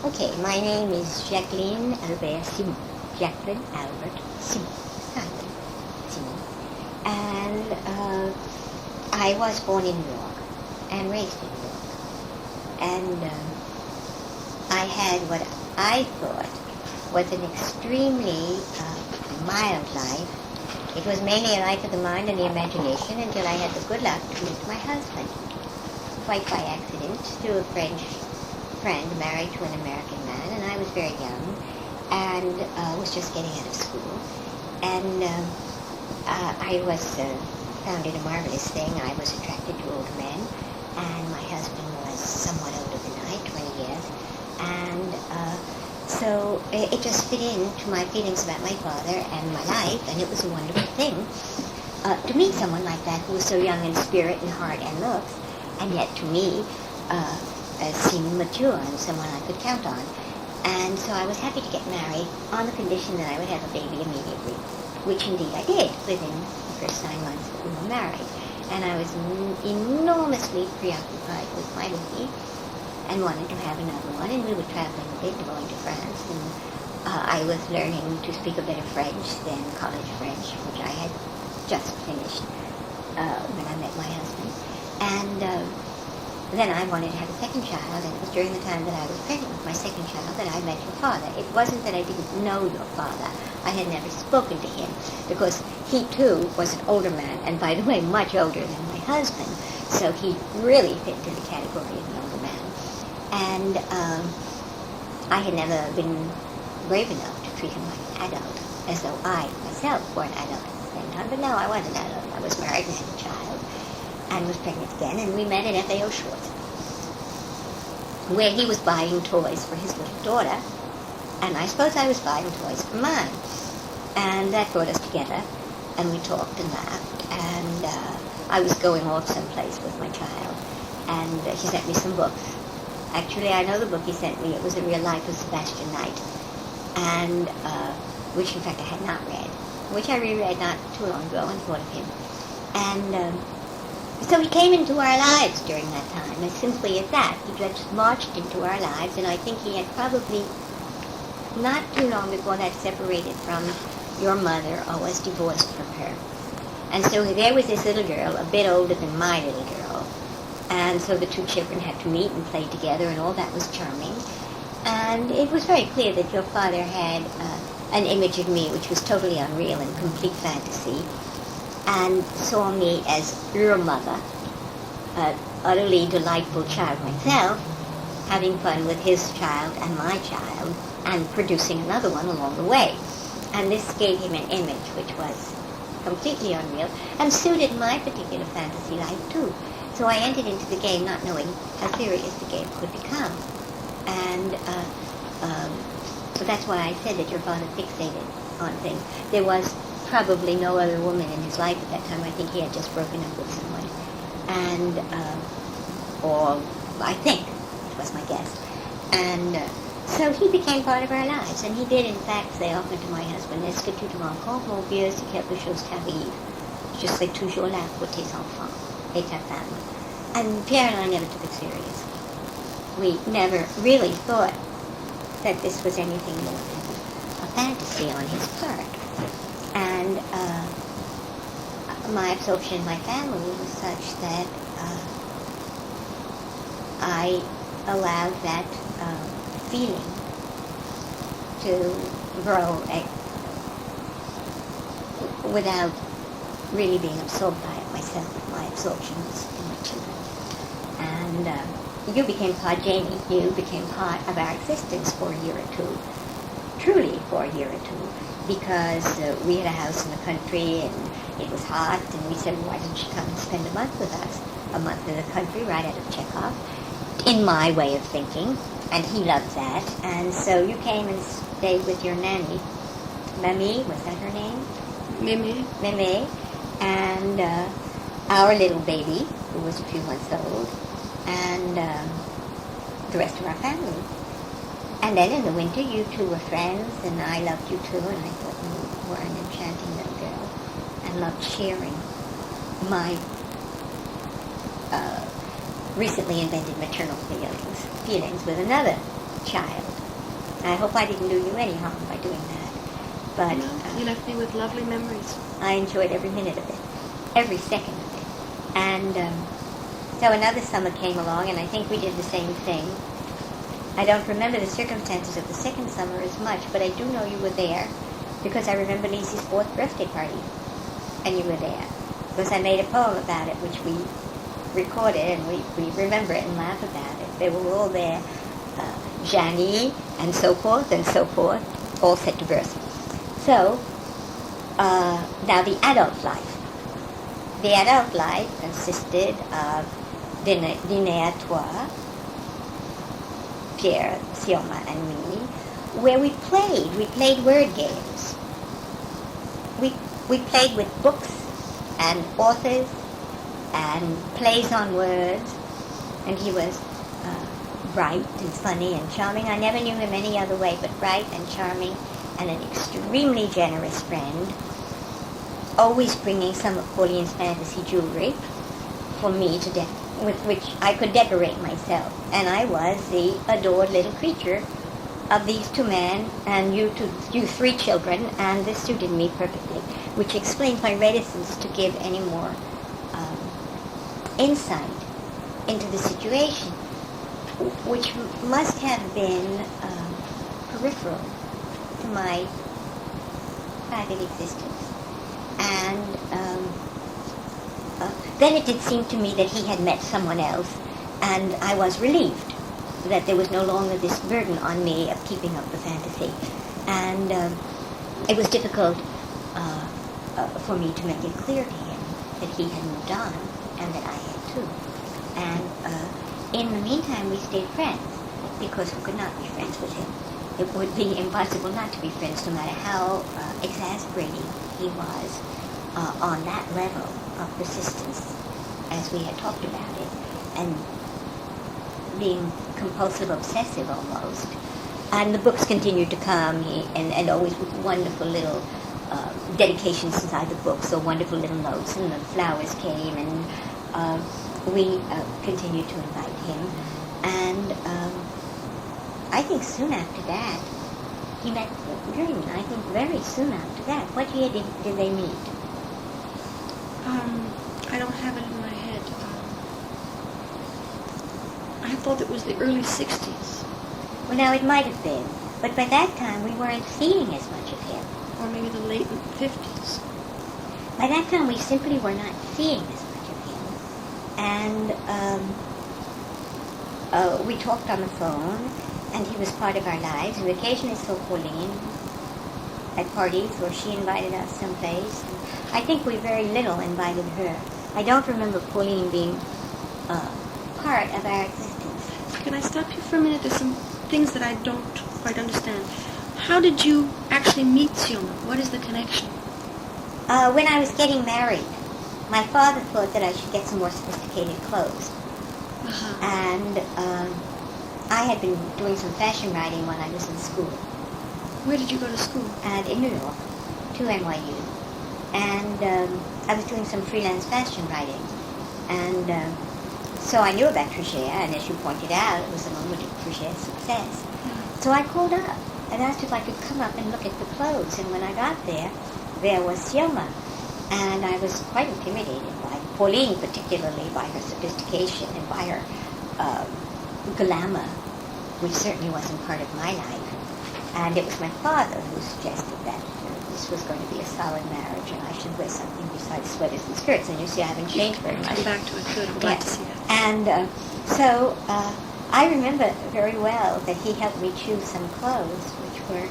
Okay, my name is Jacqueline Albert Simon. Jacqueline Albert Simon. Simon. And I was born in New York and raised in New York. And I had what I thought was an extremely mild life. It was mainly a life of the mind and the imagination until I had the good luck to meet my husband, quite by accident, through a French friend married to an American man, and I was very young and was just getting out of school. And I was found it a marvelous thing. I was attracted to older men, and my husband was somewhat older than I, 20 years. And so it just fit into my feelings about my father and my life, and it was a wonderful thing to meet someone like that who was so young in spirit and heart and looks, and yet to me seemed mature and someone I could count on. And so I was happy to get married on the condition that I would have a baby immediately, which indeed I did within the first 9 months that we were married. And I was enormously preoccupied with my baby and wanted to have another one, and we were traveling a bit, going to France, and I was learning to speak a bit of French, then college French, which I had just finished when I met my husband. And then I wanted to have a second child, and it was during the time that I was pregnant with my second child that I met your father. It wasn't that I didn't know your father. I had never spoken to him, because he too was an older man, and by the way, much older than my husband, so he really fit into the category of an older man. And I had never been brave enough to treat him like an adult, as though I myself were an adult at the same time. But no, I was an adult. I was married and had a child, and was pregnant again, and we met at FAO Schwartz, where he was buying toys for his little daughter, and I suppose I was buying toys for mine. And that brought us together, and we talked and laughed, and I was going off someplace with my child, and he sent me some books. Actually, I know the book he sent me. It was The Real Life of Sebastian Knight, and which in fact I had not read, which I reread not too long ago and thought of him. And so he came into our lives during that time, as simply as that. He just marched into our lives, and I think he had probably not too long before that separated from your mother or was divorced from her. And so there was this little girl, a bit older than my little girl, and so the two children had to meet and play together, and all that was charming. And it was very clear that your father had an image of me which was totally unreal and complete fantasy, and saw me as your mother, an utterly delightful child myself, having fun with his child and my child, and producing another one along the way. And this gave him an image which was completely unreal and suited my particular fantasy life too. So I entered into the game not knowing how serious the game could become. And so that's why I said that your father fixated on things. There was probably no other woman in his life at that time. I think he had just broken up with someone. And, or I think, it was my guess. And so he became part of our lives. And he did, in fact, say often to my husband, est-ce que tu te rends compte, mon vieux, si quelque chose t'arrive? Je serai toujours là pour tes enfants et ta femme. And Pierre and I never took it seriously. We never really thought that this was anything more than a fantasy on his part. And my absorption in my family was such that I allowed that feeling to grow without really being absorbed by it myself. My absorption was in my children. And you became part, Jamie, you became part of our existence for a year or two. Truly for a year or two. Because we had a house in the country, and it was hot, and we said, why don't you come and spend a month with us? A month in the country, right out of Chekhov, in my way of thinking, and he loved that. And so you came and stayed with your nanny, Mamie, was that her name? Mimi. Mimi, and our little baby, who was a few months old, and the rest of our family. And then in the winter, you two were friends, and I loved you too, and I thought you were an enchanting little girl, and loved sharing my recently invented maternal feelings with another child. I hope I didn't do you any harm by doing that. But No, you left me with lovely memories. I enjoyed every minute of it, every second of it. And so another summer came along, and I think we did the same thing. I don't remember the circumstances of the second summer as much, but I do know you were there because I remember Lisa's 4th birthday party, and you were there. Because I made a poem about it, which we recorded, and we remember it and laugh about it. They were all there, Jacqui, and so forth, all set to verse. So, now the adult life. The adult life consisted of dîner à trois, Pierre, Sioma, and me, where we played word games. We played with books and authors and plays on words, and he was bright and funny and charming. I never knew him any other way but bright and charming, and an extremely generous friend, always bringing some of Pauline's fantasy jewelry for me with which I could decorate myself. And I was the adored little creature of these 2 men and you 3 children, and this suited me perfectly, which explains my reticence to give any more insight into the situation, which must have been peripheral to my private existence. And then it did seem to me that he had met someone else, and I was relieved that there was no longer this burden on me of keeping up the fantasy. And it was difficult for me to make it clear to him that he had moved on and that I had too. And in the meantime, we stayed friends because we could not be friends with him. It would be impossible not to be friends, no matter how exasperating he was on that level of persistence, as we had talked about it, and being compulsive, obsessive almost. And the books continued to come, and always with wonderful little dedications inside the books, so wonderful little notes, and the flowers came, and we continued to invite him. And I think soon after that, he met Green. I think very soon after that. What year did they meet? I don't have it in my head. I thought it was the early 60s. Well, now it might have been, but by that time we weren't seeing as much of him. Or maybe the late 50s. By that time we simply were not seeing as much of him. And we talked on the phone, and he was part of our lives. We occasionally saw Pauline at parties, or she invited us someplace. I think we very little invited her. I don't remember Pauline being part of our existence. Can I stop you for a minute? There's some things that I don't quite understand. How did you actually meet Sioma? What is the connection? When I was getting married, my father thought that I should get some more sophisticated clothes. Uh-huh. And I had been doing some fashion writing when I was in school. Where did you go to school? And in New York, to NYU. And I was doing some freelance fashion writing. And so I knew about Trigère, and as you pointed out, it was the moment of Trigère's success. So I called up and asked if I could come up and look at the clothes. And when I got there was Sioma. And I was quite intimidated by Pauline, particularly by her sophistication and by her glamour, which certainly wasn't part of my life. And it was my father who suggested that this was going to be a solid marriage and I should wear something besides sweaters and skirts. And you see, I haven't changed very much. Come back to it. Good. I'm glad to see that. And so I remember very well that he helped me choose some clothes which were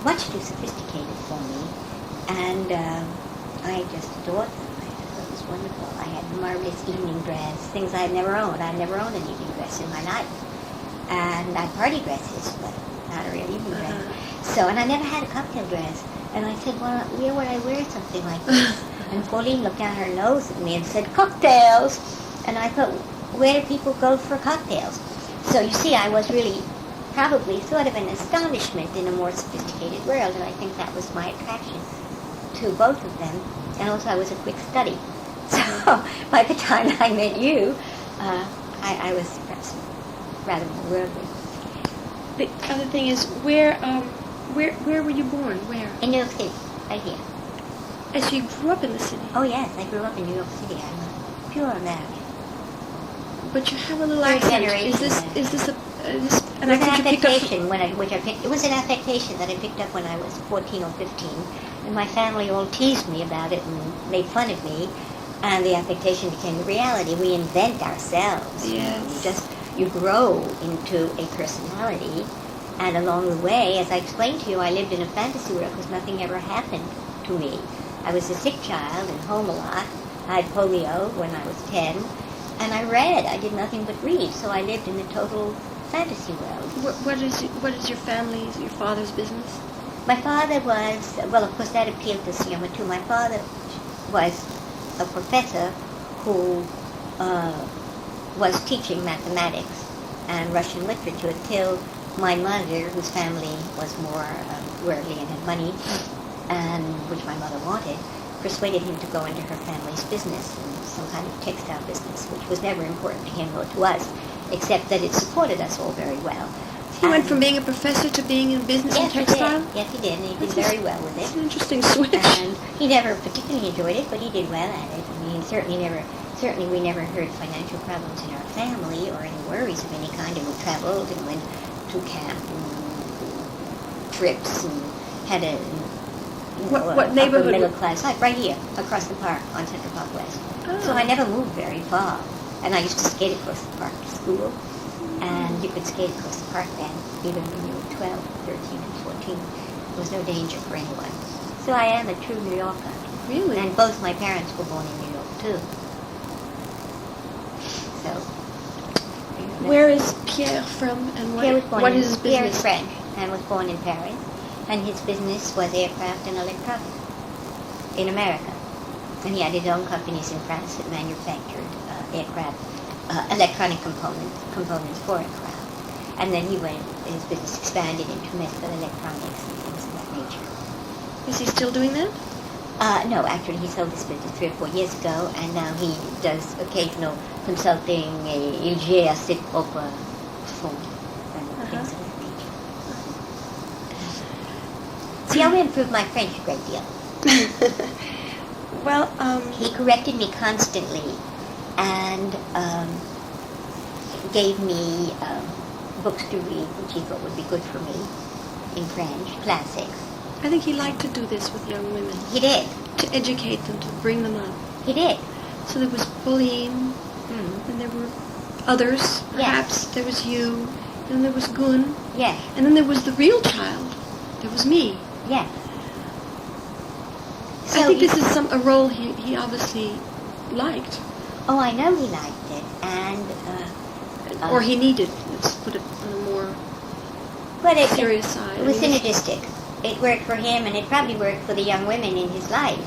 much too sophisticated for me. And I just adored them. I thought it was wonderful. I had a marvelous evening dress, things I had never owned. I'd never owned an evening dress in my life. And I had party dresses, but not a real evening dress. So, and I never had a cocktail dress. And I said, well, where would I wear something like this? And Pauline looked down her nose at me and said, cocktails. And I thought, where do people go for cocktails? So you see, I was really probably sort of an astonishment in a more sophisticated world, and I think that was my attraction to both of them. And also I was a quick study. So by the time I met you, I was perhaps rather more worldly. the other thing is, where were you born? Where? In New York City, right here. As you grew up in the city. Oh yes, I grew up in New York City. I'm a pure American. But you have a little Third accent. generation Is this an It was an accent you picked up? affectation it was an affectation that I picked up when I was 14 or 15, and my family all teased me about it and made fun of me, and the affectation became the reality. We invent ourselves. Yes. You grow into a personality, and along the way, as I explained to you, I lived in a fantasy world because nothing ever happened to me. I was a sick child and home a lot. I had polio when I was 10, and I read. I did nothing but read, so I lived in a total fantasy world. What is your family's, your father's business? My father was, well, of course, that appealed to Sioma too. My father was a professor who was teaching mathematics and Russian literature till my mother, whose family was more worldly and had money, and which my mother wanted, persuaded him to go into her family's business, some kind of textile business, which was never important to him or to us, except that it supported us all very well. He went from being a professor to being in business and textile? Yes, he did, and he did very well with it. It's an interesting switch. And he never particularly enjoyed it, but he did well at it. I mean, certainly we never heard financial problems in our family or any worries of any kind, and we traveled and went to camp and trips and had a what neighborhood? Middle class life, right here, across the park on Central Park West. Oh. So I never moved very far. And I used to skate across the park to school. And you could skate across the park then, even when you were 12, 13, and 14. There was no danger for anyone. So I am a true New Yorker. Really? And both my parents were born in New York, too. So. Where is Pierre from, and what is his business? Pierre is French and was born in Paris. And his business was aircraft and electronics in America. And he had his own companies in France that manufactured aircraft, electronic components for aircraft. And then his business expanded into medical electronics and things of that nature. Is he still doing that? No, actually he sold his business 3 or 4 years ago, and now he does occasional consulting. Il gère ses propres fonds and things of that nature. He only improved my French a great deal. Well, he corrected me constantly and gave me books to read, which he thought would be good for me in French, classics. I think he liked to do this with young women. He did. To educate them, to bring them up. He did. So there was Pauline, and there were others, perhaps. Yes. There was you, and there was Gun. Yes. And then there was the real child. There was me. Yes. So I think this is a role he obviously liked. Oh, I know he liked it, and or he needed. Let's put it on a more serious side. It was synergistic. It worked for him, and it probably worked for the young women in his life,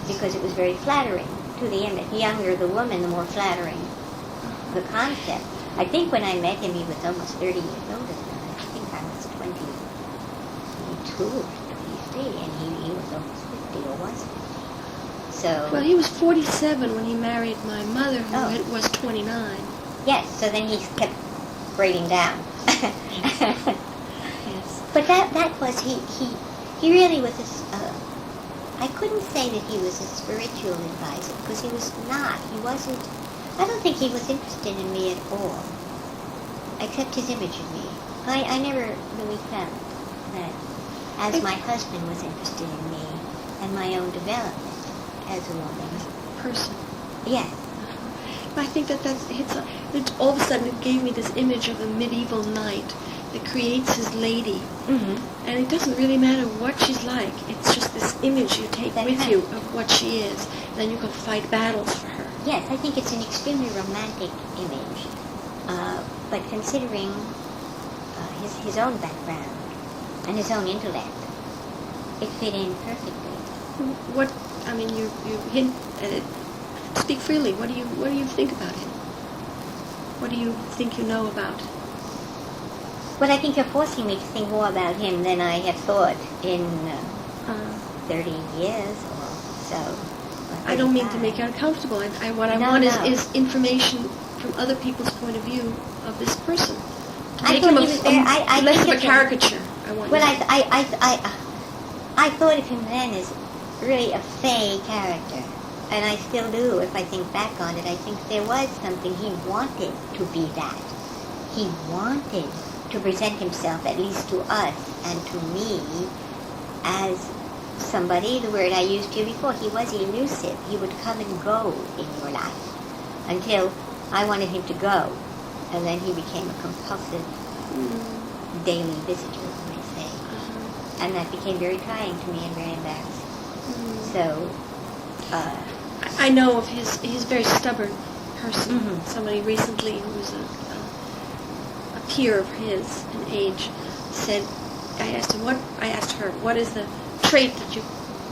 because it was very flattering to the image. The younger the woman, the more flattering the concept. I think when I met him, he was almost 30 years older than I. I think I was 22 or 23, and he was almost 50 or was 50. So, well, he was 47 when he married my mother, who was 29. Yes, so then he kept breaking down. Yes. But that was, he really was I couldn't say that he was a spiritual advisor, because he was not. He wasn't, I don't think he was interested in me at all, except his image of me. I never really felt that, as my husband was interested in me and my own development as a woman. Person. Yes. I think that all of a sudden it gave me this image of a medieval knight that creates his lady. Mm-hmm. And it doesn't really matter what she's like. It's just this image you take with you of what she is. Then you go fight battles for her. Yes, I think it's an extremely romantic image. But considering his own background and his own intellect, it fit in perfectly. What, I mean, you hint at it. Speak freely. What do you think about him? What do you think you know about? Well, I think you're forcing me to think more about him than I have thought in 30 years or so. I don't mean to make you uncomfortable. What I want is information from other people's point of view of this person. To make him less of a caricature. I thought of him then as really a fey character, and I still do. If I think back on it, I think there was something he wanted to be that. He wanted to present himself, at least to us and to me, as somebody, the word I used here before, he was elusive. He would come and go in your life until I wanted him to go, and then he became a compulsive daily visitor, you might say. And that became very trying to me and very embarrassing. So, I know of he's a very stubborn person. Somebody recently who was a peer of his in age said, I asked her, what is the trait that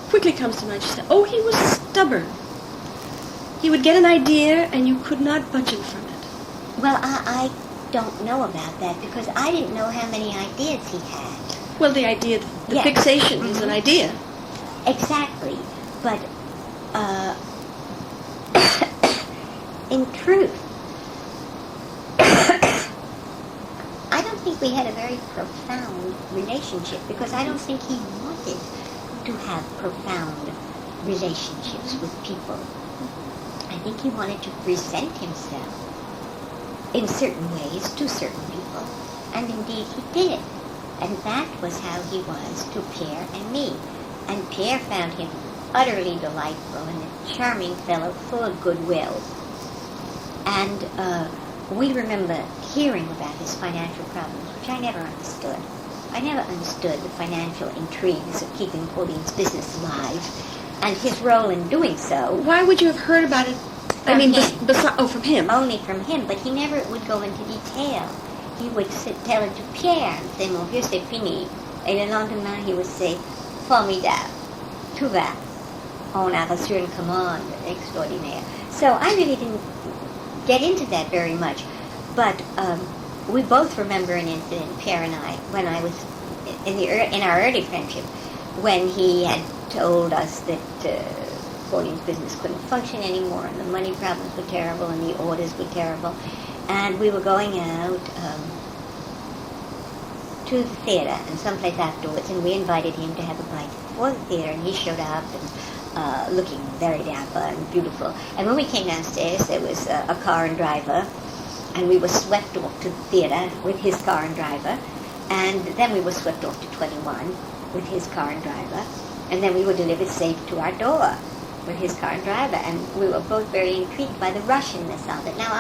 quickly comes to mind? She said, oh, he was stubborn. He would get an idea and you could not budge him from it. Well, I don't know about that because I didn't know how many ideas he had. Well, the idea, the fixation is an idea. Exactly. But in truth, I don't think we had a very profound relationship because I don't think he wanted to have profound relationships with people. I think he wanted to present himself in certain ways to certain people, and indeed he did. And that was how he was to Pierre and me. And Pierre found him utterly delightful and a charming fellow, full of goodwill. And we remember hearing about his financial problems, which I never understood. I never understood the financial intrigues of keeping Pauline's business alive and his role in doing so. Why would you have heard about it? From him. From him. Only from him, but he never would go into detail. He would tell it to Pierre and say, mon vieux, c'est fini. Et le lendemain, he would say, formidable, tout va. On a reçu une commande extraordinaire. So I really didn't get into that very much. But we both remember an incident, Pierre and I, when I was in our early friendship, when he had told us that Pauline's business couldn't function anymore, and the money problems were terrible, and the orders were terrible, and we were going out to the theater and someplace afterwards, and we invited him to have a bite before the theater, and he showed up and looking very dapper and beautiful. And when we came downstairs, there was a car and driver, and we were swept off to the theater with his car and driver, and then we were swept off to 21 with his car and driver, and then we were delivered safe to our door with his car and driver, and we were both very intrigued by the Russianness of it. Now,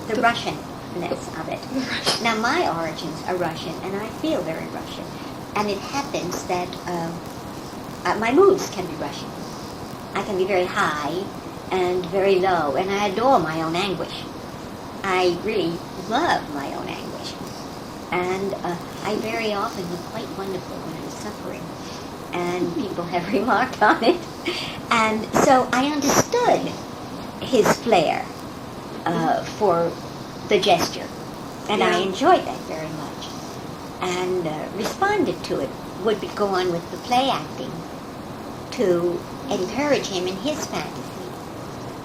the Russianness of it. Now, my origins are Russian, and I feel very Russian, and it happens that my moods can be Russian. I can be very high and very low, and I adore my own anguish. I really love my own anguish, and I very often look quite wonderful when I'm suffering, and people have remarked on it. And so I understood his flair for the gesture, and I enjoyed that very much, and responded to it, would go on with the play acting to encourage him in his fantasy.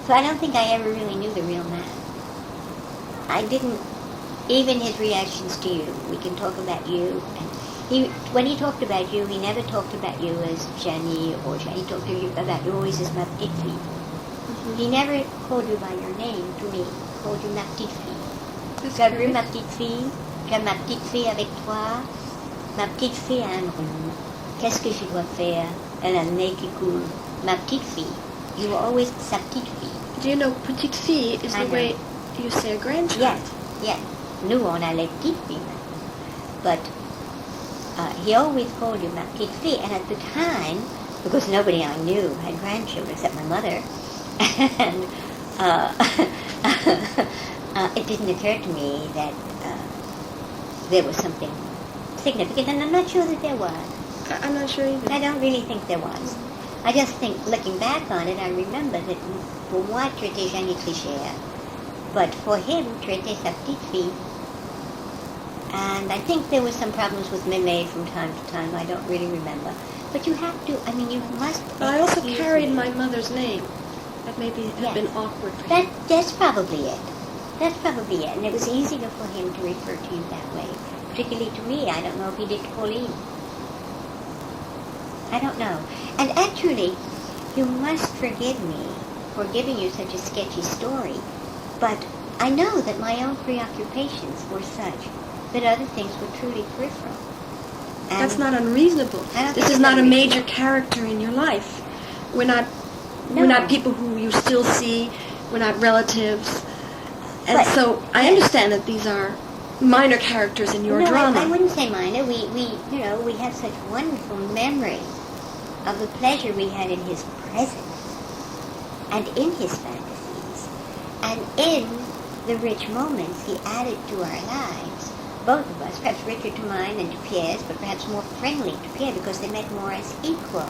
So I don't think I ever really knew the real man. I didn't, even his reactions to you, we can talk about you, and when he talked about you, he never talked about you as Jenny or Jenny. He talked to you about you always as ma petite fille. He never called you by your name to me. He called you ma petite fille. Tu as vu ma petite fille? Tu as ma petite fille avec toi? Ma petite fille a un rhume. Qu'est-ce que je dois faire? Elle a un nez qui coule. Ma petite fille. You were always sa petite fille. Do you know petite fille is the way you say a grandchild? Yes, yes. Nous, on a les petites filles maintenant. But he always called you ma petite fille, and at the time, because nobody I knew had grandchildren except my mother, and it didn't occur to me that there was something significant, and I'm not sure that there was. I'm not sure either. I don't really think there was. I just think, looking back on it, I remember that pour moi, tu étais Jacqui Trigère, but for him, tu étais sa petite fille. And I think there was some problems with Millet from time to time. I don't really remember. But you have to, I mean, you must... But I also carried my mother's name. That maybe had been awkward for him. That's probably it. That's probably it. And it was easier for him to refer to you that way, particularly to me. I don't know if he did to Pauline. I don't know. And actually, you must forgive me for giving you such a sketchy story, but I know that my own preoccupations were such that other things were truly peripheral. And that's not unreasonable. This is not a major character in your life. We're not people who you still see. We're not relatives. And so I understand that these are minor characters in your drama. I wouldn't say minor. We have such wonderful memory of the pleasure we had in his presence and in his fantasies and in the rich moments he added to our lives. Both of us, perhaps richer to mine than to Pierre's, but perhaps more friendly to Pierre because they met more as equal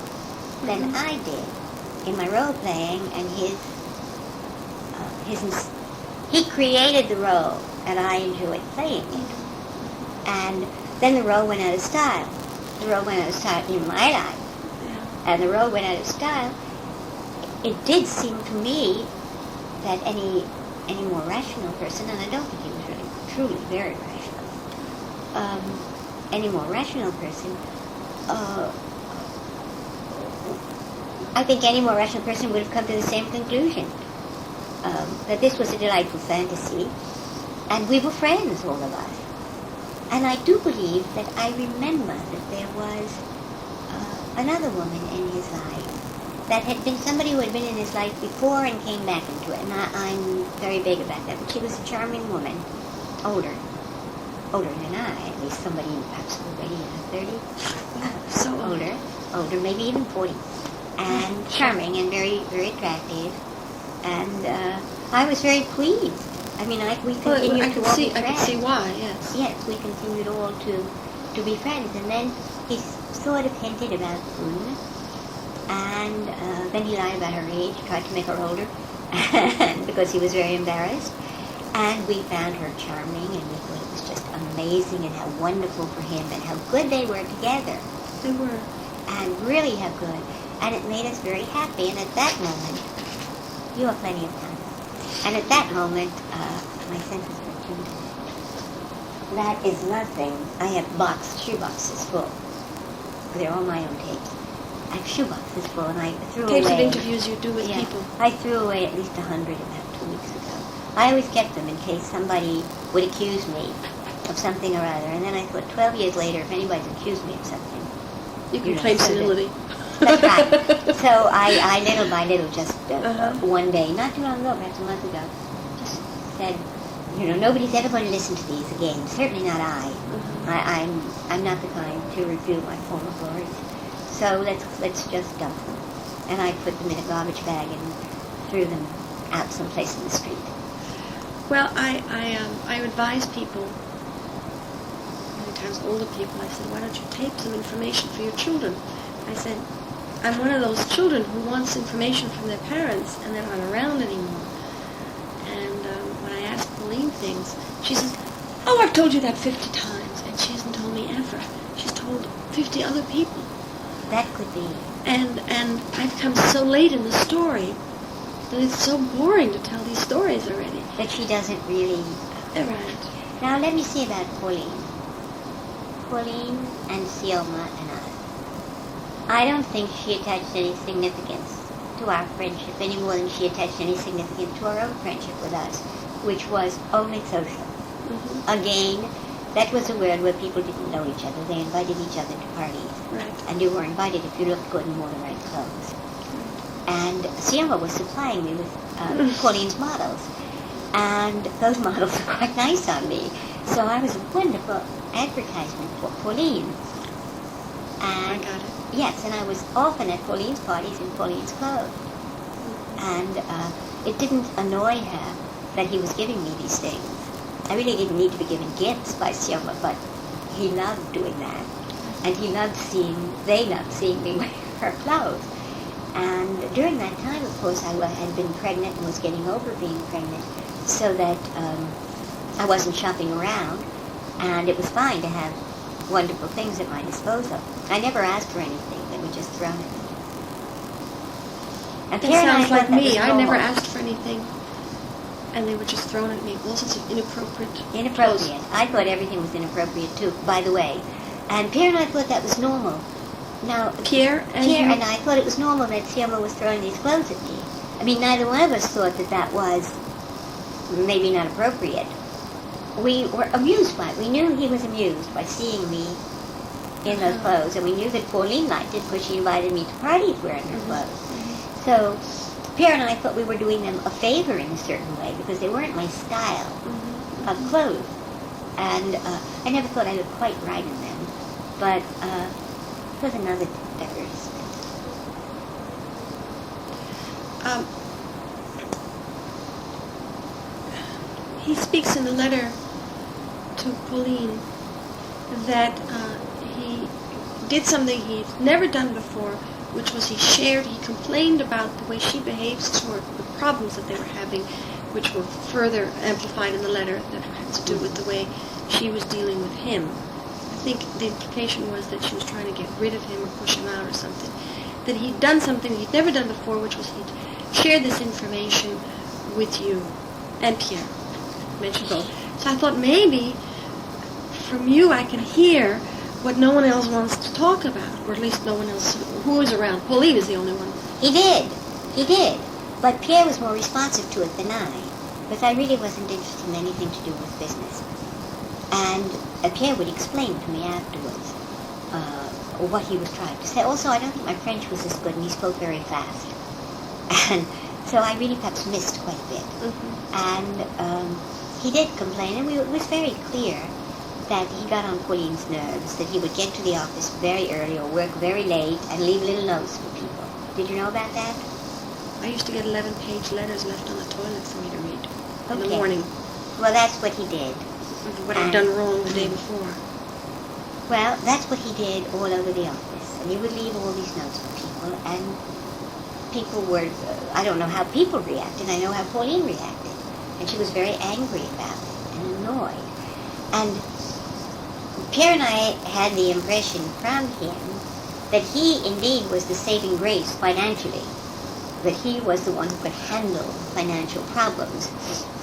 than I did in my role playing, and he created the role and I enjoyed playing it. And then the role went out of style. The role went out of style in my life. And the role went out of style. It did seem to me that any more rational person, and I don't think he was really truly very rational, any more rational person, I think any more rational person would have come to the same conclusion, that this was a delightful fantasy, and we were friends, all of us. And I do believe that I remember that there was another woman in his life that had been somebody who had been in his life before and came back into it, and I'm very big about that. But she was a charming woman, older than I, at least somebody perhaps already in her 30s, so older, maybe even 40, and charming and very, very attractive, and I was very pleased. I mean, we continued to all be friends. I can see why, yes. Yes, we continued all to be friends, and then he sort of hinted about Boone, and then he lied about her age, tried to make her older, because he was very embarrassed. And we found her charming, and we thought it was just amazing, and how wonderful for him, and how good they were together. They were. And really how good. And it made us very happy. And at that moment, you have plenty of time. And at that moment, my senses were tuned. That is nothing. I have shoeboxes full. They're all my own tapes. I have shoeboxes full, and I threw away. Tapes of interviews you do with people. I threw away at least 100 about 2 weeks ago. I always kept them in case somebody would accuse me of something or other. And then I thought, 12 years later, if anybody's accused me of something, you can claim senility. That's right. So I little by little, just one day, not too long ago, perhaps a month ago, just said, nobody's ever going to listen to these again. Certainly not I. I'm not the kind to review my former glories. So let's just dump them. And I put them in a garbage bag and threw them out someplace in the street. Well, I advise people, many times older people, I said, why don't you tape some information for your children? I said, I'm one of those children who wants information from their parents and they're not around anymore. And when I ask Pauline things, she says, oh, I've told you that 50 times. And she hasn't told me ever. She's told 50 other people. That could be. And I've come so late in the story that it's so boring to tell these stories already. That she doesn't really... Right. Now let me see about Pauline. Pauline and Selma and us. I don't think she attached any significance to our friendship any more than she attached any significance to our own friendship with us, which was only social. Again, that was a world where people didn't know each other. They invited each other to parties. Right. And you were invited if you looked good and wore the right clothes. And Selma was supplying me with Pauline's models. And those models were quite nice on me. So I was a wonderful advertisement for Pauline. And I got it. Yes, and I was often at Pauline's parties in Pauline's clothes. And it didn't annoy her that he was giving me these things. I really didn't need to be given gifts by Selma, but he loved doing that. And they loved seeing me wear her clothes. And during that time, of course, I had been pregnant and was getting over being pregnant, so that I wasn't shopping around, and it was fine to have wonderful things at my disposal. I never asked for anything. They were just thrown at me. And It sounds like me. I never asked for anything. And they were just thrown at me, all sorts of inappropriate. Inappropriate. I thought everything was inappropriate too, by the way. And Pierre and I thought that was normal. Now, Pierre and I thought it was normal that Sioma was throwing these clothes at me. I mean, neither one of us thought that was maybe not appropriate. We were amused by it. We knew he was amused by seeing me in those clothes, and we knew that Pauline liked it because she invited me to parties wearing her clothes. So Pierre and I thought we were doing them a favor in a certain way because they weren't my style of clothes. And I never thought I looked quite right in them. But it was another diverse. He speaks in the letter to Pauline that he did something he'd never done before, which was he complained about the way she behaves toward the problems that they were having, which were further amplified in the letter that had to do with the way she was dealing with him. I think the implication was that she was trying to get rid of him or push him out or something. That he'd done something he'd never done before, which was he'd shared this information with you and Pierre. Mentioned both. So I thought maybe from you I can hear what no one else wants to talk about, or at least no one else who is around. Pauline is the only one. He did. But Pierre was more responsive to it than I, because I really wasn't interested in anything to do with business. And Pierre would explain to me afterwards what he was trying to say. Also, I don't think my French was as good, and he spoke very fast. And so I really perhaps missed quite a bit. And he did complain, and it was very clear that he got on Pauline's nerves, that he would get to the office very early or work very late and leave little notes for people. Did you know about that? I used to get 11-page letters left on the toilet for me to read in the morning. Well, that's what he did. What I'd done wrong the day before. Well, that's what he did all over the office. And he would leave all these notes for people, and people were, I don't know how people reacted, I know how Pauline reacted. And she was very angry about it and annoyed. And Pierre and I had the impression from him that he indeed was the saving grace financially, that he was the one who could handle financial problems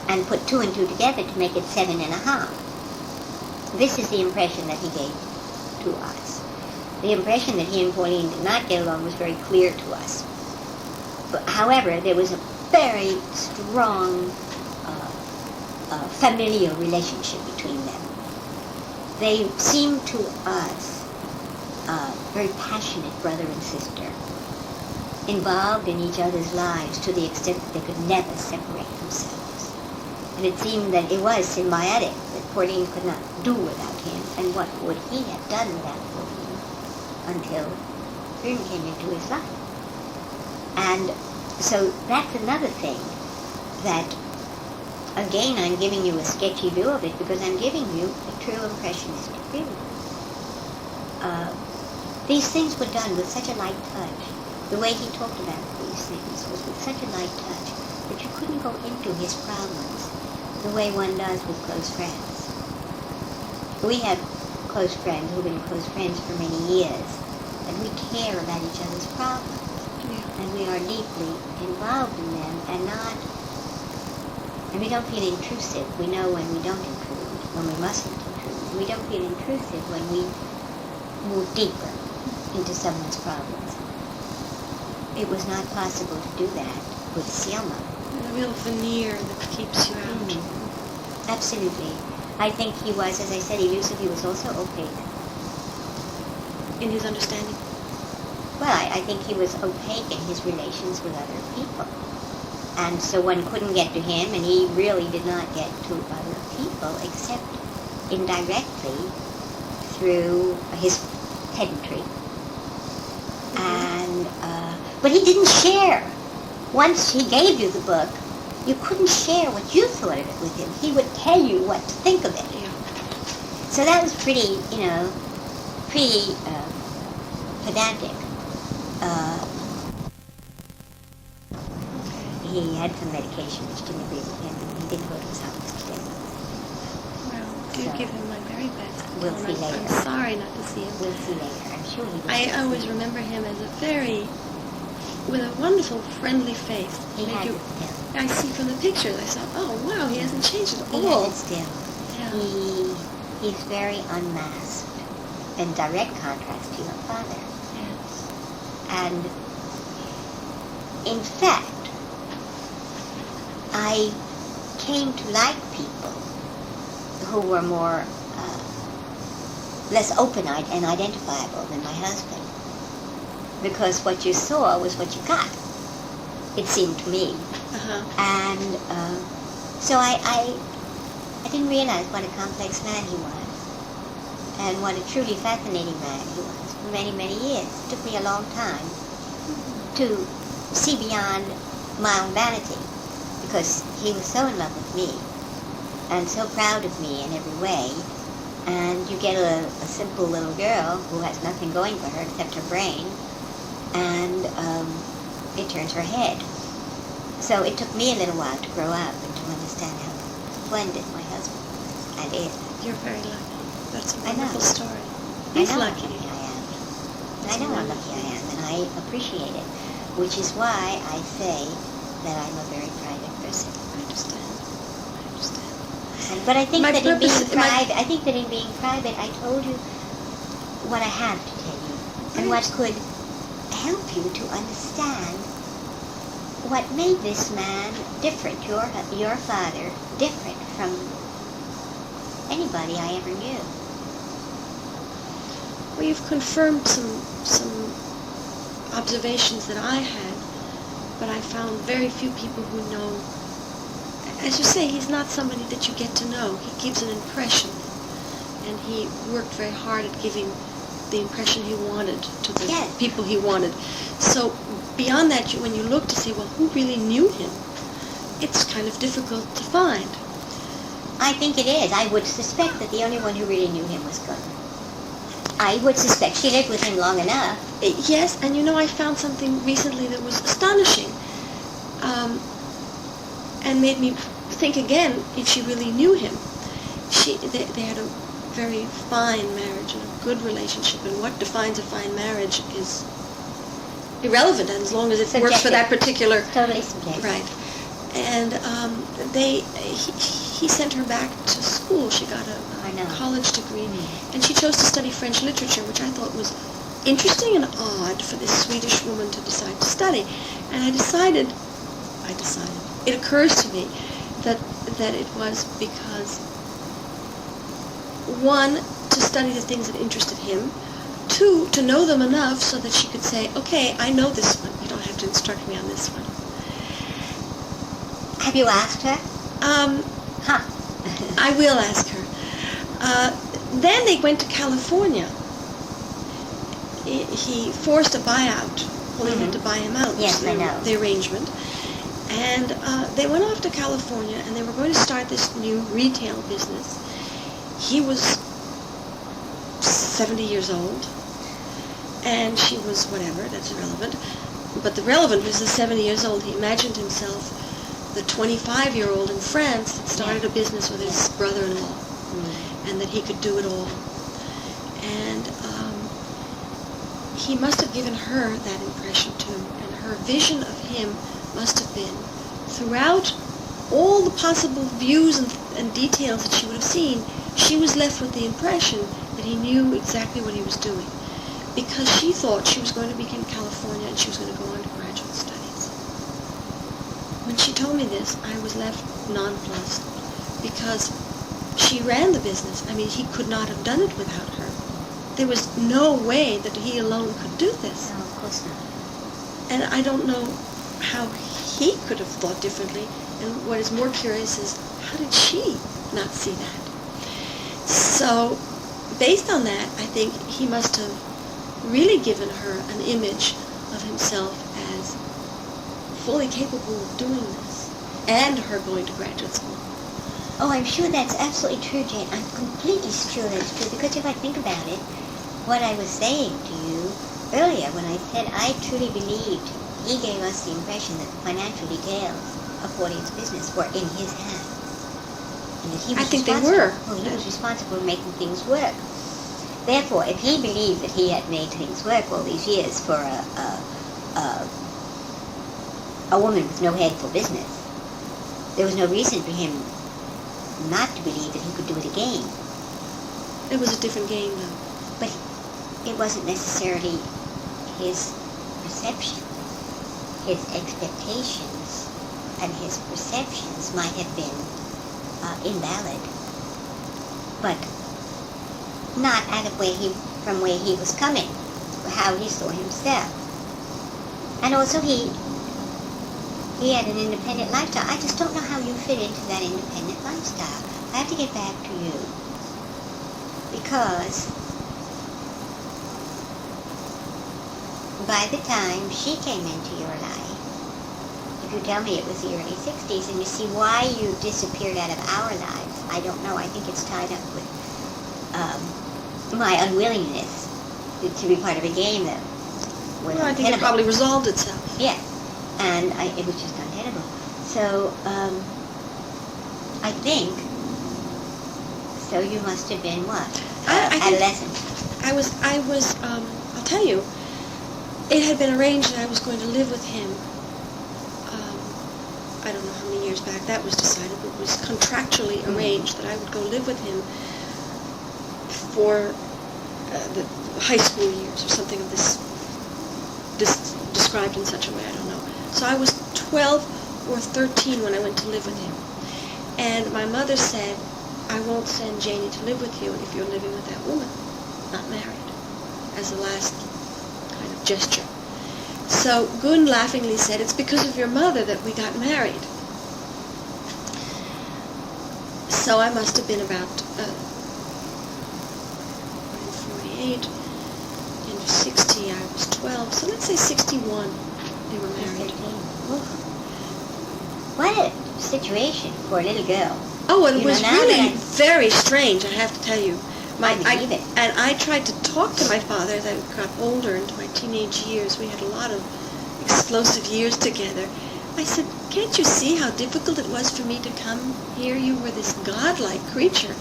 and put 2 and 2 together to make it 7.5. This is the impression that he gave to us. The impression that he and Pauline did not get along was very clear to us. But, however, there was a very strong familial relationship between them. They seemed to us very passionate brother and sister, involved in each other's lives to the extent that they could never separate themselves. And it seemed that it was symbiotic, that Pauline could not do without him, and what would he have done without Pauline until Fern came into his life. And so that's another thing that, again, I'm giving you a sketchy view of it because I'm giving you a true impressionistic view. These things were done with such a light touch. The way he talked about these things was with such a light touch that you couldn't go into his problems the way one does with close friends. We have close friends who've been close friends for many years, and we care about each other's problems. And we are deeply involved in them and we don't feel intrusive. We know when we don't intrude, when we mustn't intrude. We don't feel intrusive when we move deeper into someone's problems. It was not possible to do that with Sioma. A real veneer that keeps you out. Absolutely. I think he was, as I said, elusive. He was also opaque. In his understanding? Well, I think he was opaque in his relations with other people. And so one couldn't get to him, and he really did not get to other people except indirectly through his pedantry. And, but he didn't share. Once he gave you the book, you couldn't share what you thought of it with him. He would tell you what to think of it. So that was pretty pedantic. He had some medication which didn't agree with him, and he didn't go to his office today. Well, do give him my very best. We'll see later. I'm sorry not to see him. We'll see later. I'm sure he will. I always remember him as a very with a wonderful, friendly face. He Make has you- it still. I see from the pictures. I thought, oh wow, he hasn't changed at He all. has it still. Yeah. He's very unmasked, in direct contrast to your father. Yes. And in fact, I came to like people who were more less open-eyed and identifiable than my husband, because what you saw was what you got. It seemed to me, Uh-huh. and so I didn't realize what a complex man he was, and what a truly fascinating man he was for many, many years. It took me a long time to see beyond my own vanity, because he was so in love with me and so proud of me in every way. And you get a simple little girl who has nothing going for her except her brain, and it turns her head. So it took me a little while to grow up and to understand how splendid my husband was and is. You're very lucky. That's a I know. wonderful story. I He's know lucky. how lucky I am. That's I know how wonderful. lucky I am, and I appreciate it, which is why I say that I'm a very private person. I understand. But I think My that in being purpose- my- private, I told you what I have to tell you, and what could help you to understand what made this man different, your father, different from anybody I ever knew. Well, you've confirmed some observations that I had, but I found very few people who know. As you say, he's not somebody that you get to know. He gives an impression, and he worked very hard at giving the impression he wanted to the Yes. people he wanted. So beyond that, when you look to see, well, who really knew him, it's kind of difficult to find. I think it is. I would suspect that the only one who really knew him was Gunnar. I would suspect she lived with him long enough. Yes, and I found something recently that was astonishing, and made me think again if she really knew him. They had a very fine marriage and a good relationship, and what defines a fine marriage is irrelevant as long as it works for that particular... Totally subjective. Right. And he sent her back to school. She got a college degree, and she chose to study French literature, which I thought was interesting and odd for this Swedish woman to decide to study. And I decided, it occurs to me that it was because, one, to study the things that interested him, two, to know them enough so that she could say, okay, I know this one, you don't have to instruct me on this one. Have you asked her? I will ask her. Then they went to California. He forced a buyout. Well, they had to buy him out. Yes, I know. The arrangement. And they went off to California, and they were going to start this new retail business. He was 70 years old, and she was whatever, that's irrelevant. But the relevant was the 70 years old. He imagined himself the 25-year-old in France that started a business with his brother-in-law, and that he could do it all. And he must have given her that impression too, and her vision of him must have been, throughout all the possible views and details that she would have seen, she was left with the impression that he knew exactly what he was doing, because she thought she was going to be in California and she was going to go on to graduate studies. When she told me this, I was left nonplussed, because she ran the business. I mean, he could not have done it without her. There was no way that he alone could do this. No, of course not. And I don't know how he could have thought differently. And what is more curious is, how did she not see that? So, based on that, I think he must have really given her an image of himself as fully capable of doing this, and her going to graduate school. Oh, I'm sure that's absolutely true, Jane. I'm completely sure that's true, because if I think about it, what I was saying to you earlier when I said I truly believed he gave us the impression that the financial details of Fortier's business were in his hands. And that he was I think they responsible. were. Well, he was responsible for making things work. Therefore, if he believed that he had made things work all these years for a a woman with no head for business. There was no reason for him not to believe that he could do it again. It was a different game, though. But it wasn't necessarily his perception. His expectations and his perceptions might have been invalid, but not out of from where he was coming, how he saw himself. And also he had an independent lifestyle. I just don't know how you fit into that independent lifestyle. I have to get back to you, because by the time she came into your life, if you tell me it was the early 60s, and you see why you disappeared out of our lives, I don't know. I think it's tied up with my unwillingness to be part of a game that was I think it probably resolved itself. Yeah, and it was just untenable. So I think, so you must have been what? Adolescent. I was, I'll tell you, it had been arranged that I was going to live with him. I don't know how many years back that was decided, but it was contractually arranged that I would go live with him for the high school years or something of this described in such a way, I don't know. So I was 12 or 13 when I went to live with him. And my mother said, I won't send Janie to live with you if you're living with that woman, not married, as a last kind of gesture. So Gun laughingly said, it's because of your mother that we got married. So I must have been about 48, into 60, I was 12, so let's say 61 they were married. What a situation for a little girl. Oh, it was really very strange, I have to tell you. I believe it. And I tried to talk to my father as I got older, into my teenage years. We had a lot of explosive years together. I said, can't you see how difficult it was for me to come here? You were this godlike creature,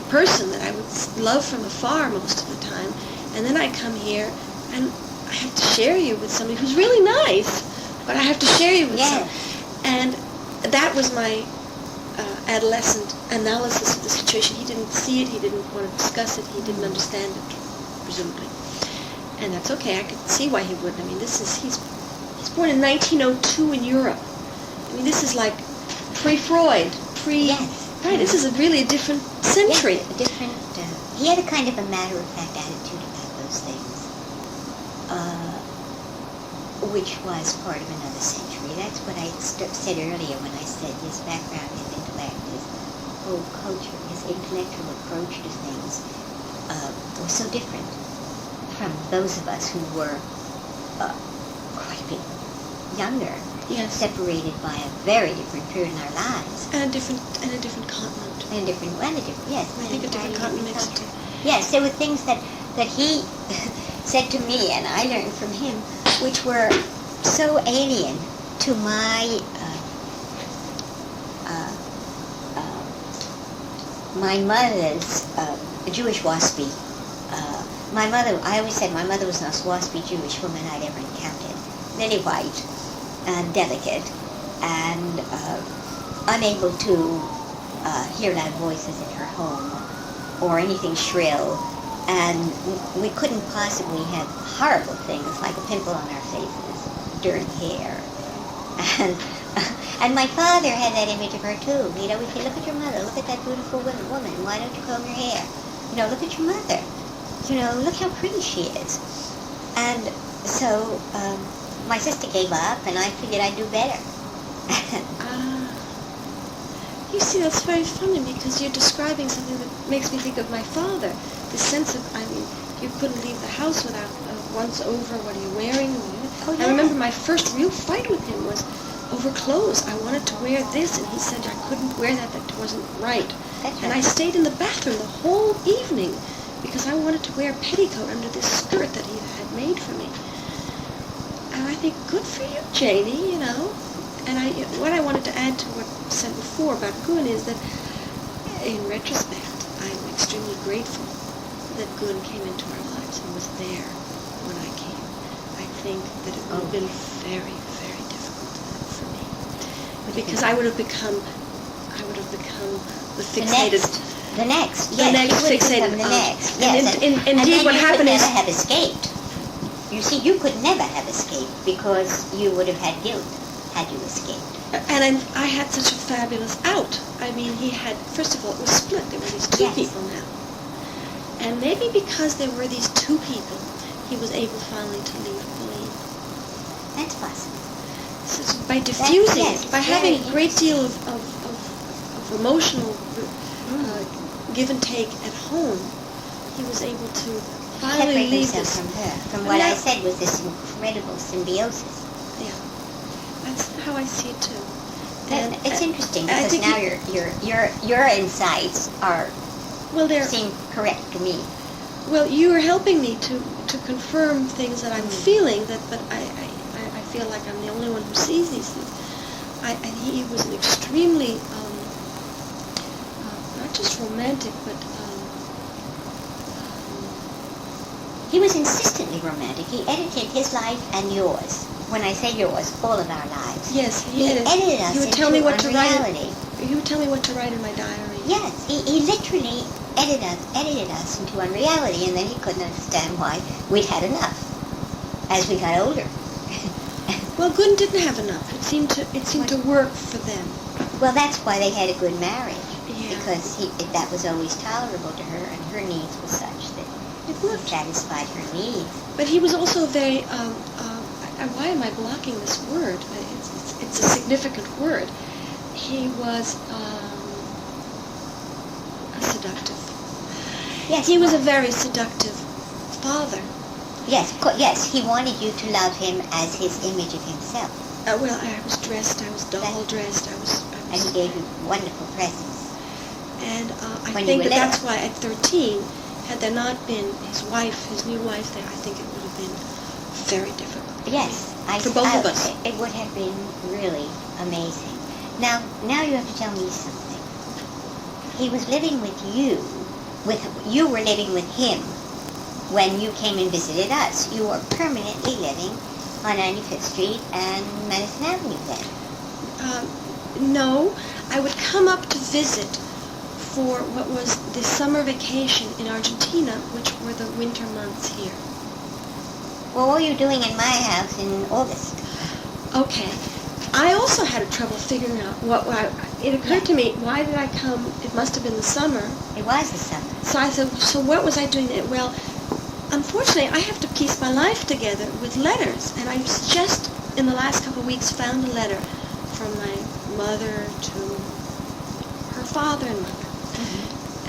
person that I would love from afar most of the time. And then I come here, and I have to share you with somebody who's really nice, but I have to share you with someone. And that was my adolescent analysis of the situation. He didn't see it, he didn't want to discuss it, he didn't understand it, presumably. And that's okay, I could see why he wouldn't. I mean, he's born in 1902 in Europe. I mean, this is like pre-Freud, right, this is really a different century. Yes, a different, he had a kind of a matter-of-fact attitude about those things, which was part of another century. That's what I said earlier when I said his background, his intellect, his whole culture, his intellectual approach to things was so different from those of us who were quite a bit younger, separated by a very different period in our lives. And a different continent. And a different I think a different continent makes it too. Yes, there were things that he said to me, and I learned from him, which were so alien to my my mother's Jewish waspy. My mother, I always said my mother was the most waspy Jewish woman I'd ever encountered. Very white and delicate and unable to hear loud voices in her home or anything shrill. And we couldn't possibly have horrible things like a pimple on our faces, dirty hair. And my father had that image of her too. He'd always say, look at your mother, look at that beautiful woman, why don't you comb your hair? Look at your mother. Look how pretty she is. And so my sister gave up, and I figured I'd do better. You see, that's very funny, because you're describing something that makes me think of my father. The sense of, you couldn't leave the house without once over, what are you wearing? Oh, yeah. I remember my first real fight with him was over clothes. I wanted to wear this, and he said I couldn't wear that wasn't right. That's right. And I stayed in the bathroom the whole evening because I wanted to wear a petticoat under this skirt that he had made for me. And I think, good for you, Janie, And what I wanted to add to what I said before about Gun is that, in retrospect, I'm extremely grateful that Gun came into our lives and was there when I came. I think that it would have been very, very difficult, because I would have become the fixated. The next, The yes, next you would have fixated become the aunt. next, And yes. indeed, then what you happened could is, never have escaped. You see, you could never have escaped because you would have had guilt had you escaped. and I had such a fabulous out. I mean, he had, first of all, it was split. There were these two Yes. people now. And maybe because there were these two people, he was able finally to leave Pauline. That's possible. So by diffusing yes, it, by it's having very a great deal of emotional give and take at home, he was able to finally Separate leave himself this. from her, from I what mean, I said was this incredible symbiosis. Yeah, that's how I see it too. And it's interesting I because think now your insights well, seem correct to me. well, you are helping me to confirm things that I'm feeling. But I feel like I'm the only one who sees these things. And he was an extremely not just romantic, but He was insistently romantic. He edited his life and yours. When I say yours, all of our lives. yes, He edited us He would into tell me what to unreality. write. He would tell me what to write in my diary. Yes, he literally edited us into unreality, and then he couldn't understand why we'd had enough as we got older. Well, Gunn didn't have enough. It seemed to work for them. Well, that's why they had a good marriage, Yeah. because that was always tolerable to her, and her needs were such that It he worked. satisfied her needs. But he was also very. Why am I blocking this word? It's a significant word. He was seductive. Yes, He was a very seductive father. Yes, he wanted you to love him as his image of himself, Well, I was dressed. I was doll dressed. and he gave you wonderful presents. And I When you think were that that's little. why at 13, had there not been his new wife there, I think it would have been very difficult. Yes, For both of us. It would have been really amazing. Now you have to tell me something. He was living with you. You were living with him when you came and visited us. You were permanently living on 95th Street and Madison Avenue then. No, I would come up to visit for what was the summer vacation in Argentina, which were the winter months here. Well, what were you doing in my house in August? Okay. I also had trouble figuring out it occurred to me, why did I come? It must have been the summer. It was the summer. So I said, so what was I doing there? Well, unfortunately, I have to piece my life together with letters. And I just, in the last couple of weeks, found a letter from my mother to her father and mother.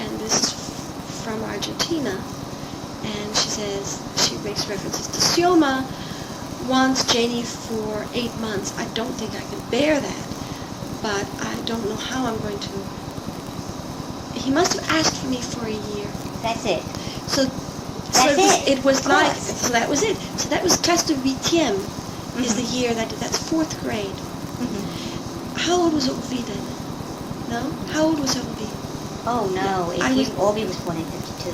And this is from Argentina. And she makes references to Sioma, wants Janie for 8 months. I don't think I can bear that, but I don't know how I'm going to. He must have asked for me for a year. That's it. So That's it was Of like, course. so that was it. So that was classe de huitième, is the year that's 4th grade. How old was Obi then? No? How old was Obi? Oh, no. Obi was born in 52.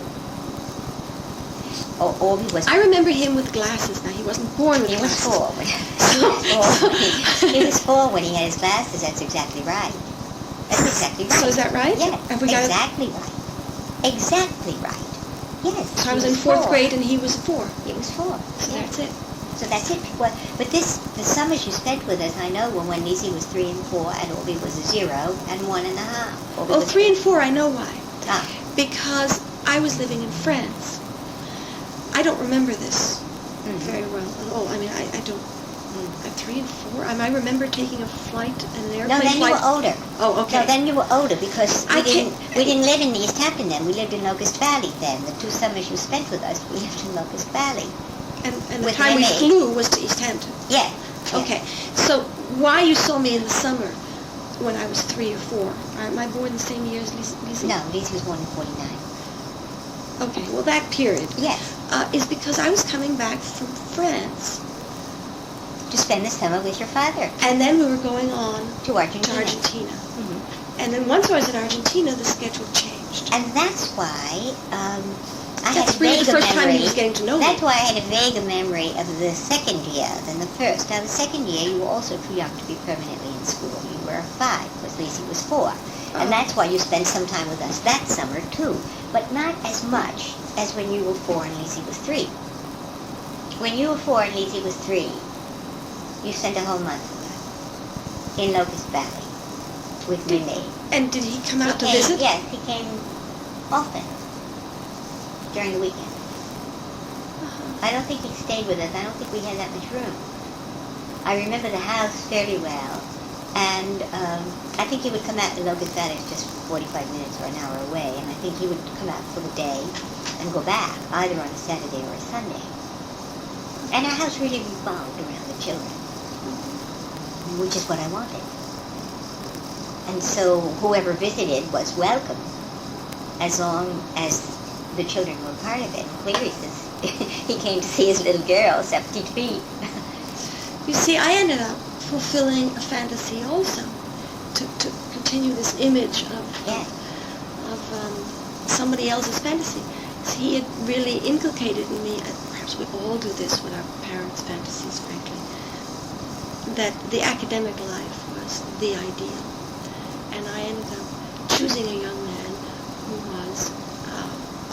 Oh, Obi was... I remember him with glasses. Now, he wasn't born with He was glasses. 4. He was 4 when he had his glasses. That's exactly right. That's exactly right. So is that right? Yeah, Have we got exactly right. Exactly right. Yes. So I was he in 4th 4. grade and he was 4. He was 4. So Yeah. that's it. So that's it. Well, but the summers you spent with us, I know when Lizzie was 3 and 4, and Obi was a 0 and 1.5. Oh, 3 and 4, I know why. Ah, Because I was living in France. I don't remember this very well at all. I mean, I don't. At 3 and 4, I remember taking a flight, an airplane no, then flight. you were older. Oh, okay. No, then you were older because I we didn't live in East Hampton then. We lived in Locust Valley then. The 2 summers you spent with us, we lived in Locust Valley. And the with time we Renee. flew was to East Hampton. Yeah. Okay. So why you saw me in the summer when I was 3 or 4? Am I born the same year as Lizzie? No, Lizzie was born in 49. Okay. Well, that period Yes. is because I was coming back from France, To spend the summer with your father. and then we were going on To Argentina. to Argentina. Mhm. And then once I was in Argentina, the schedule changed. And that's why I had That's a really vague the first time memory. he was getting to know me. That's why I had a vague memory of the second year than the first. Now, the second year, you were also too young to be permanently in school. You were of 5, because Lizzie was 4. And that's why you spent some time with us that summer, too. But not as much as when you were 4 and Lizzie was 3. When you were 4 and Lizzie was 3, you spent a whole month with her in Locust Valley with Renee. And did he come out to visit? Yes, he came often during the weekend. I don't think he stayed with us. I don't think we had that much room. I remember the house fairly well. And I think he would come out to Locust Valley just 45 minutes or an hour away. And I think he would come out for the day and go back, either on a Saturday or a Sunday. And our house really revolved around the children, which is what I wanted. And so whoever visited was welcome, as long as the children were part of it. Clearly, he came to see his little girl, 73. You see, I ended up fulfilling a fantasy also, to continue this image of somebody else's fantasy. So he had really inculcated in me, and perhaps we all do this with our parents' fantasies, frankly, that the academic life was the ideal. And I ended up choosing a young man who was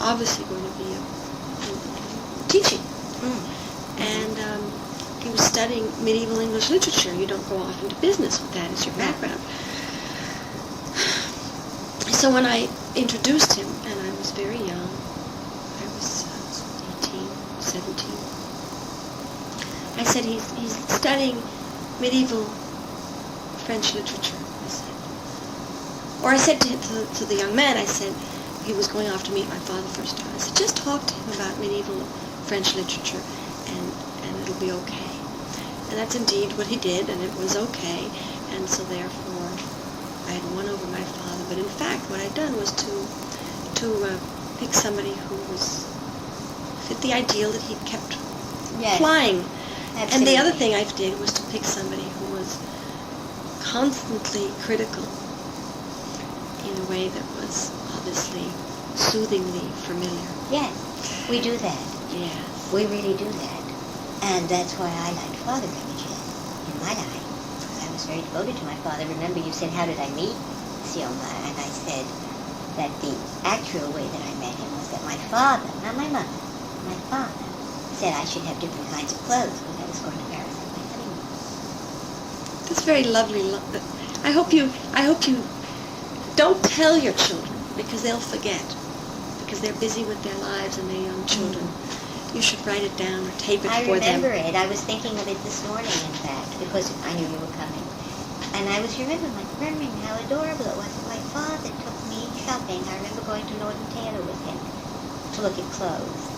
obviously going to be teaching. And he was studying medieval English literature. You don't go off into business with that as your background. So when I introduced him, and I was very young, I was 18, 17, I said, he's studying medieval French literature, I said. Or I said to the young man, I said, he was going off to meet my father first time, I said, just talk to him about medieval French literature, and it'll be okay. And that's indeed what he did, and it was okay, and so therefore I had won over my father. But in fact, what I'd done was to pick somebody who fit the ideal that he'd kept flying. Absolutely. And the other thing I did was to pick somebody who was constantly critical in a way that was obviously soothingly familiar. Yes, we do that. Yes. We really do that. And that's why I liked father images in my life, because I was very devoted to my father. Remember, you said, how did I meet Sioma? And I said that the actual way that I met him was that my father, not my mother, my father, said I should have different kinds of clothes because I was going to Paris on my honeymoon. That's very lovely. I hope you don't tell your children, because they'll forget, because they're busy with their lives and their young children. You should write it down or tape it for them. I remember it. I was thinking of it this morning, in fact, because I knew you were coming. And I was remembering how adorable it was. My father took me shopping. I remember going to Lord & Taylor with him to look at clothes.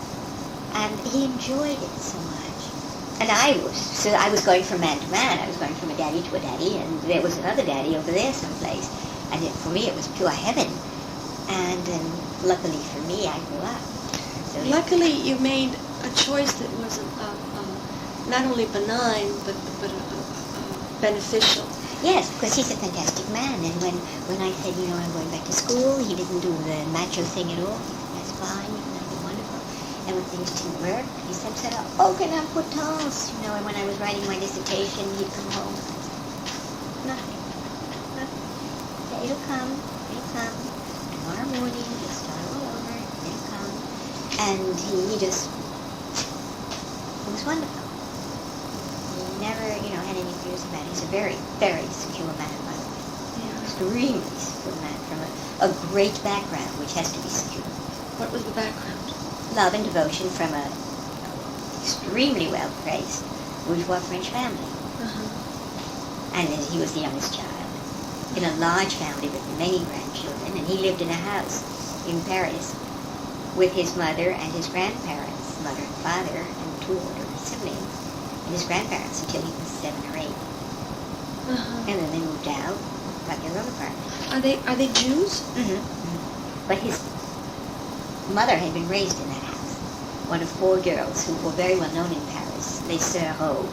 And he enjoyed it so much. And I was going from man to man. I was going from a daddy to a daddy, and there was another daddy over there someplace. And for me, it was pure heaven. And luckily for me, I grew up. So luckily, you made a choice that was not only benign, but beneficial. Yes, because he's a fantastic man. And when I said, I'm going back to school, he didn't do the macho thing at all. He said, that's fine, that'll be wonderful. And when things didn't work, he said, oh, can I put towels? And when I was writing my dissertation, he'd come home. Nothing. It'll come. Tomorrow morning, we'll start all over. It'll come. And he just, it was wonderful. He never, had any fears about it. He's a very, very secure man, by the way. Yeah. Extremely secure man from a great background, which has to be secure. What was the background? Love and devotion from a extremely well-praised bourgeois French family. And he was the youngest child in a large family with many grandchildren, and he lived in a house in Paris with his mother and his grandparents, mother and father, and 2 older siblings, and his grandparents until he was 7 or 8. And then they moved out, got their own apartment. Are they Jews? But his mother had been raised in that house, one of 4 girls who were very well known in Paris, les sœurs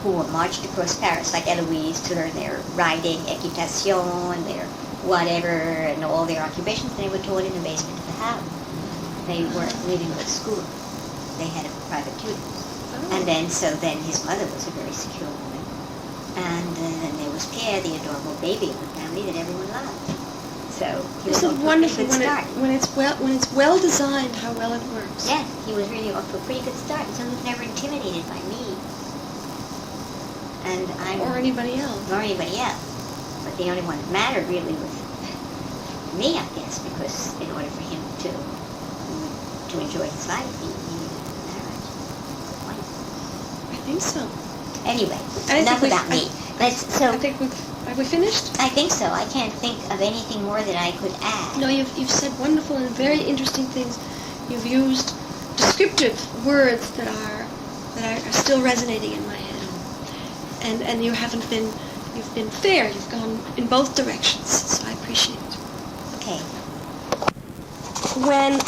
who were marched across Paris like Eloise to learn their riding, equitation, and their whatever, and all their occupations. They were taught in the basement of the house. They weren't leaving the school. They had a private tutor. And then his mother was a very secure woman. And then there was Pierre, the adorable baby of the family that everyone loved. So he This was is off to a wonderful pretty good start. when it's well designed. How well it works. Yes, he was really off to a pretty good start. And so he was never intimidated by me. And Or anybody else. Or anybody else. But the only one that mattered really was me, I guess, because in order for him to enjoy his life, he needed a marriage. I think so. Anyway, I enough think about me. I think have we finished? I think so. I can't think of anything more that I could add. No, you've said wonderful and very interesting things. You've used descriptive words that are still resonating in my head. And you've been fair. You've gone in both directions. So I appreciate it. Okay. When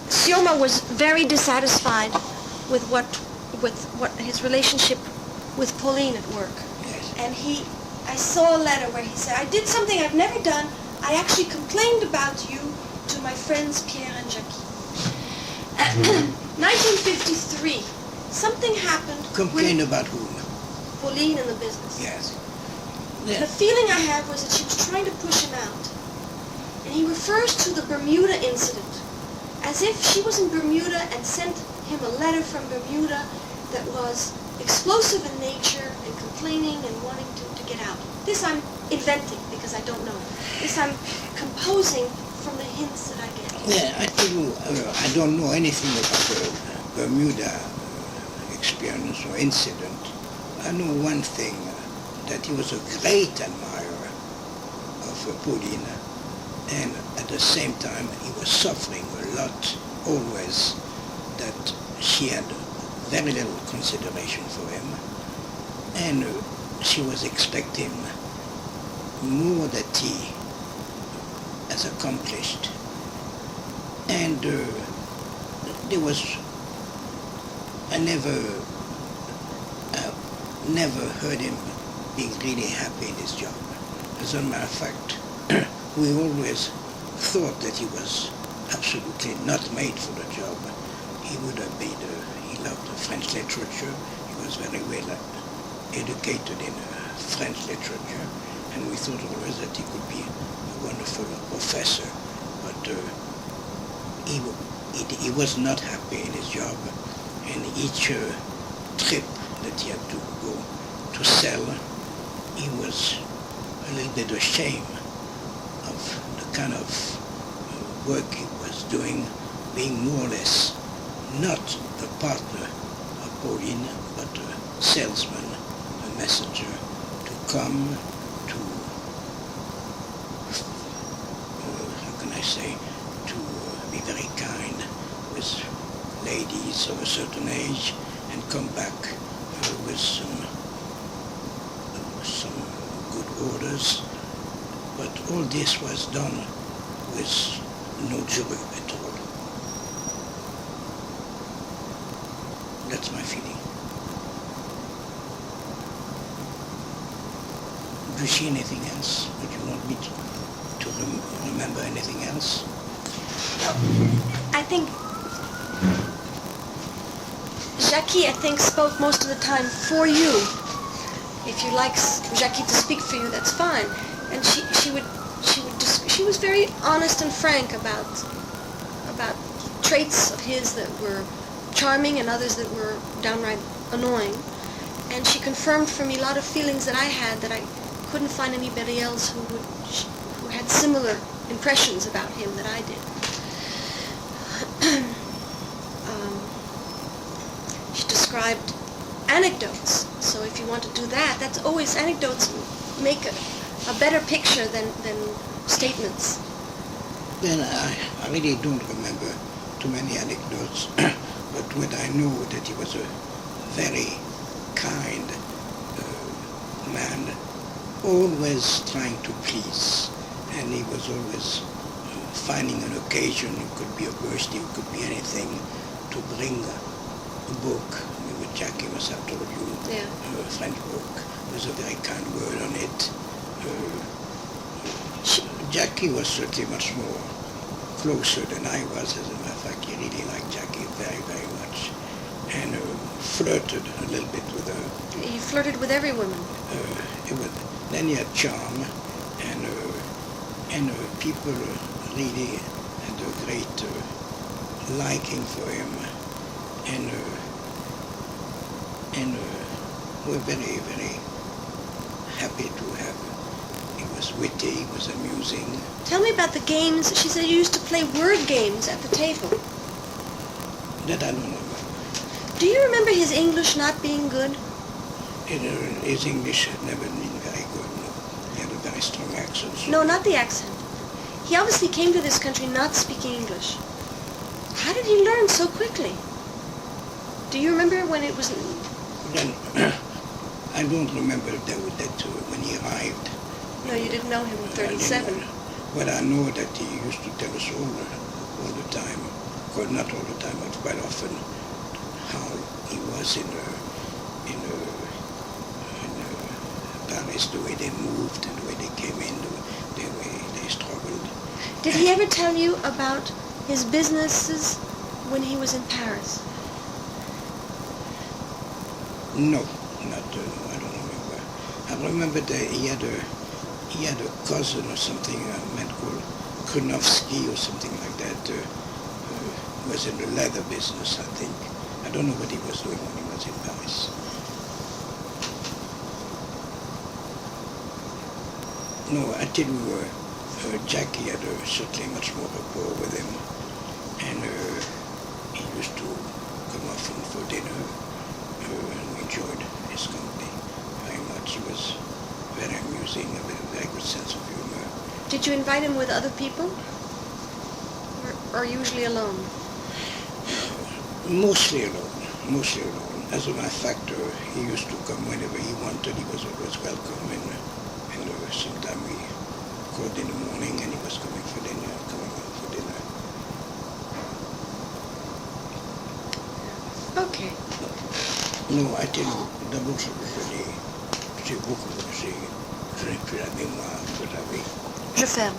Sioma was very dissatisfied with what his relationship with Pauline at work. Yes. And I saw a letter where he said, I did something I've never done. I actually complained about you to my friends Pierre and Jacqui. 1953, something happened. Complained about whom? Pauline in the business. Yes. The feeling I had was that she was trying to push him out. And he refers to the Bermuda incident, as if she was in Bermuda and sent him a letter from Bermuda that was explosive in nature and complaining and wanting to get out. This I'm inventing because I don't know. This I'm composing from the hints that I get. Yeah, I tell you, I don't know anything about the Bermuda experience or incident. I know one thing, that he was a great admirer of Pauline, and at the same time he was suffering a lot always that she had very little consideration for him, and she was expecting more that he has accomplished. And there was, I never heard him being really happy in his job. As a matter of fact, we always thought that he was absolutely not made for the job. He would have been, he loved French literature. He was very well educated in French literature, and we thought always that he could be a wonderful professor. But he was not happy in his job, and each trip that he had to go to sell, he was a little bit ashamed of the kind of work he was doing, being more or less not a partner of Pauline, but a salesman, a messenger, to come to, how can I say, to be very kind with ladies of a certain age and come back with some good orders. But all this was done with no joy at all. That's my feeling. Do you see anything else? Would you want me to remember anything else? I think Jacqui, spoke most of the time for you. If you like Jacqui to speak for you, that's fine. And she was very honest and frank about traits of his that were charming and others that were downright annoying. And she confirmed for me a lot of feelings that I had that I couldn't find anybody else who had similar impressions about him that I did. She described anecdotes. So if you want to do that, that's always, anecdotes make a better picture than statements. Then I really don't remember too many anecdotes, but what I know that he was a very kind man, always trying to please, and he was always finding an occasion. It could be a birthday, it could be anything, to bring a book. With Jacqui, as I told you, yeah. A French book. There's a very kind word on it. Jacqui was certainly much more closer than I was. As a matter of fact, he really liked Jacqui very, very much. and flirted a little bit with her. He flirted with every woman. Then he had charm, and people really had a great liking for him, and were very, very happy to have. He was witty, he was amusing. Tell me about the games. She said you used to play word games at the table. That I don't remember. Do you remember his English not being good? His English had never been very good. No. He had a very strong accent. So No, not the accent. He obviously came to this country not speaking English. How did he learn so quickly? Do you remember when it was... Then, I don't remember that when he arrived. No, you didn't know him in 37. Well, I know that he used to tell us all the time, well, not all the time, but quite often, how he was in Paris, the way they moved and the way they came in, the way they struggled. Did he ever tell you about his businesses when he was in Paris? No, I don't remember. I remember that he had a cousin or something, a man called Krunovsky or something like that, was in the leather business, I think. I don't know what he was doing when he was in Paris. No, I tell you, Jacqui had certainly much more rapport with him, and he used to come often for dinner, and we enjoyed his company very much. He was very amusing, a very good sense of humor. Did you invite him with other people? Or usually alone? Mostly alone. As a matter of fact, he used to come whenever he wanted. He was always welcome, and sometimes we called in the morning and he was coming out for dinner. Okay. Non, à tel d'abord j'ai beaucoup, j'ai plus la mémoire que j'avais. Je ferme.